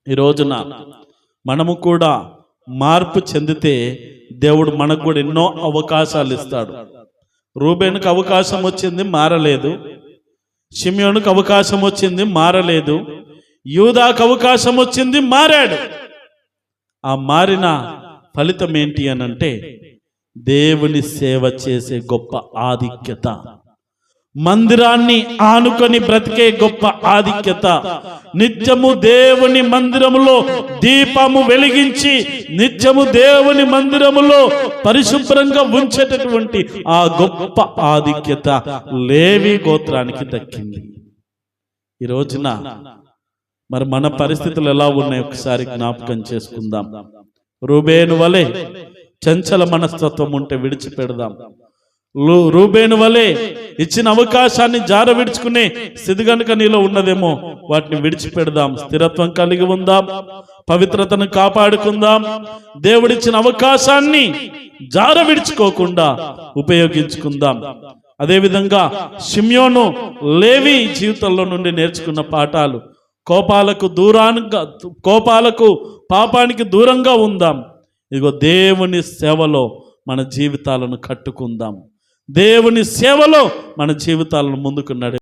ఈ రోజున మనము కూడా మార్పు చెందితే దేవుడు మనకు కూడా ఎన్నో అవకాశాలు ఇస్తాడు. రూబేనుకు అవకాశం వచ్చింది, మారలేదు. షిమ్యోనుకు అవకాశం వచ్చింది, మారలేదు. యూదాకు అవకాశం వచ్చింది, మారాడు. ఆ మారిన ఫలితం ఏంటి అనంటే దేవుని సేవ చేసే గొప్ప ఆధిక్యత, మందిరాన్ని ఆనుకొని బ్రతికే గొప్ప ఆధిక్యత, నిత్యము దేవుని మందిరములో దీపము వెలిగించి నిత్యము దేవుని మందిరములో పరిశుభ్రంగా ఉంచేటటువంటి ఆ గొప్ప ఆధిక్యత లేవి గోత్రానికి దక్కింది. ఈ రోజున మరి మన పరిస్థితులు ఎలా ఉన్నాయి ఒకసారి జ్ఞాపకం చేసుకుందాం. రూబేను వలె చంచల మనస్తత్వం ఉంటే విడిచిపెడదాం. రూబేను వలె ఇచ్చిన అవకాశాన్ని జార విడుచుకునే స్థితి గనుక నీలో ఉన్నదేమో వాటిని విడిచిపెడదాం. స్థిరత్వం కలిగి ఉందాం, పవిత్రతను కాపాడుకుందాం. దేవుడిచ్చిన అవకాశాన్ని జార విడుచుకోకుండా ఉపయోగించుకుందాం. అదేవిధంగా షిమ్యోను లేవి జీవితంలో నుండి నేర్చుకున్న పాఠాలు, కోపాలకు పాపానికి దూరంగా ఉందాం. ఇదిగో దేవుని సేవలో మన జీవితాలను కట్టుకుందాం. దేవుని సేవలో మన జీవితాలను ముందుకు నడి